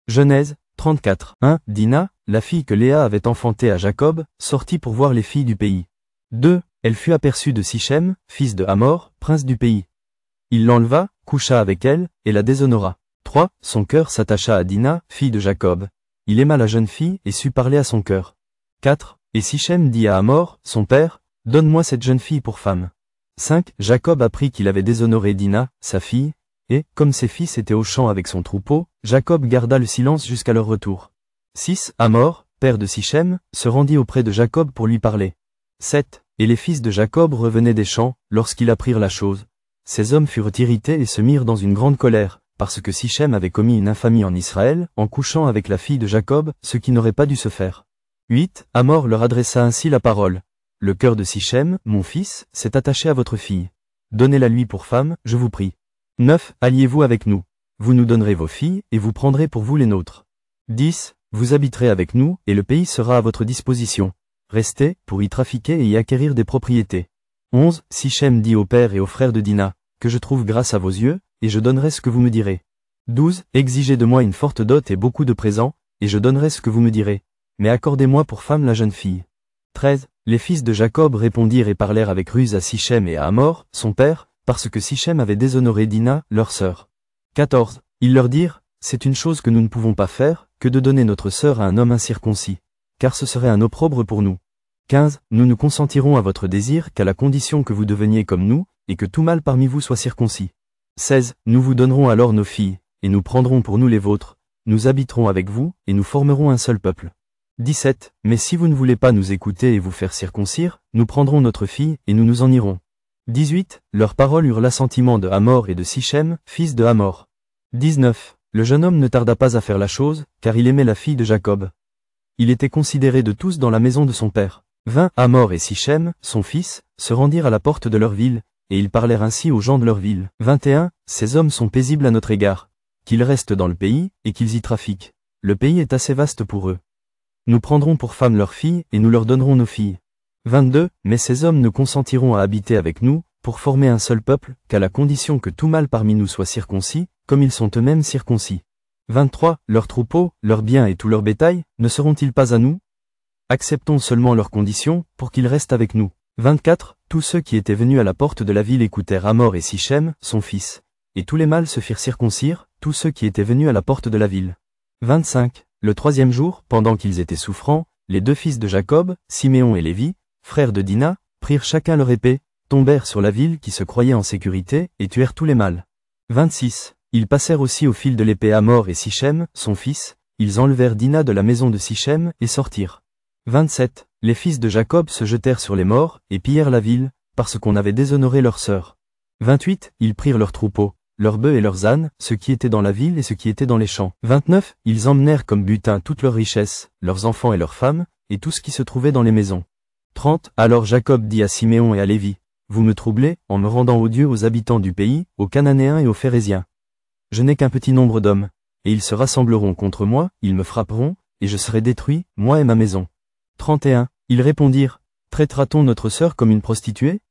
Genèse 34. 1. Dina, la fille que Léa avait enfantée à Jacob, sortit pour voir les filles du pays. 2. Elle fut aperçue de Sichem, fils de Hamor, prince du pays. Il l'enleva, coucha avec elle, et la déshonora. 3. Son cœur s'attacha à Dina, fille de Jacob. Il aima la jeune fille et sut parler à son cœur. 4. Et Sichem dit à Hamor, son père, « Donne-moi cette jeune fille pour femme. » 5. Jacob apprit qu'il avait déshonoré Dina, sa fille, et, comme ses fils étaient au champ avec son troupeau, Jacob garda le silence jusqu'à leur retour. 6. Hamor, père de Sichem, se rendit auprès de Jacob pour lui parler. 7. Et les fils de Jacob revenaient des champs, lorsqu'ils apprirent la chose. Ces hommes furent irrités et se mirent dans une grande colère, parce que Sichem avait commis une infamie en Israël, en couchant avec la fille de Jacob, ce qui n'aurait pas dû se faire. 8. Hamor leur adressa ainsi la parole. Le cœur de Sichem, mon fils, s'est attaché à votre fille. Donnez-la lui pour femme, je vous prie. 9. Alliez-vous avec nous. Vous nous donnerez vos filles, et vous prendrez pour vous les nôtres. 10. Vous habiterez avec nous, et le pays sera à votre disposition. Restez, pour y trafiquer et y acquérir des propriétés. 11. Sichem dit au père et aux frères de Dina, que je trouve grâce à vos yeux, et je donnerai ce que vous me direz. 12. Exigez de moi une forte dot et beaucoup de présents, et je donnerai ce que vous me direz. Mais accordez-moi pour femme la jeune fille. 13. Les fils de Jacob répondirent et parlèrent avec ruse à Sichem et à Hamor, son père, parce que Sichem avait déshonoré Dina, leur sœur. 14. Ils leur dirent, c'est une chose que nous ne pouvons pas faire, que de donner notre sœur à un homme incirconcis, car ce serait un opprobre pour nous. 15. Nous ne consentirons à votre désir qu'à la condition que vous deveniez comme nous, et que tout mâle parmi vous soit circoncis. 16. Nous vous donnerons alors nos filles, et nous prendrons pour nous les vôtres, nous habiterons avec vous, et nous formerons un seul peuple. 17. Mais si vous ne voulez pas nous écouter et vous faire circoncire, nous prendrons notre fille, et nous nous en irons. 18. Leurs paroles eurent l'assentiment de Hamor et de Sichem, fils de Hamor. 19. Le jeune homme ne tarda pas à faire la chose, car il aimait la fille de Jacob. Il était considéré de tous dans la maison de son père. 20. Hamor et Sichem, son fils, se rendirent à la porte de leur ville, et ils parlèrent ainsi aux gens de leur ville. 21. Ces hommes sont paisibles à notre égard. Qu'ils restent dans le pays, et qu'ils y trafiquent. Le pays est assez vaste pour eux. Nous prendrons pour femmes leurs filles, et nous leur donnerons nos filles. 22. Mais ces hommes ne consentiront à habiter avec nous, pour former un seul peuple, qu'à la condition que tout mâle parmi nous soit circoncis, comme ils sont eux-mêmes circoncis. 23. Leurs troupeaux, leurs biens et tout leur bétail, ne seront-ils pas à nous? Acceptons seulement leurs conditions, pour qu'ils restent avec nous. 24. Tous ceux qui étaient venus à la porte de la ville écoutèrent Hamor et Sichem, son fils. Et tous les mâles se firent circoncire, tous ceux qui étaient venus à la porte de la ville. 25. Le troisième jour, pendant qu'ils étaient souffrants, les deux fils de Jacob, Siméon et Lévi, frères de Dina, prirent chacun leur épée, tombèrent sur la ville qui se croyait en sécurité, et tuèrent tous les mâles. 26. Ils passèrent aussi au fil de l'épée Hamor et Sichem, son fils, ils enlevèrent Dina de la maison de Sichem, et sortirent. 27. Les fils de Jacob se jetèrent sur les morts, et pillèrent la ville, parce qu'on avait déshonoré leur sœur. 28. Ils prirent leurs troupeaux, leurs bœufs et leurs ânes, ceux qui étaient dans la ville et ceux qui étaient dans les champs. 29. Ils emmenèrent comme butin toutes leurs richesses, leurs enfants et leurs femmes, et tout ce qui se trouvait dans les maisons. 30. Alors Jacob dit à Siméon et à Lévi, vous me troublez, en me rendant odieux aux habitants du pays, aux Cananéens et aux Phérésiens. Je n'ai qu'un petit nombre d'hommes, et ils se rassembleront contre moi, ils me frapperont, et je serai détruit, moi et ma maison. 31. Ils répondirent, traitera-t-on notre sœur comme une prostituée?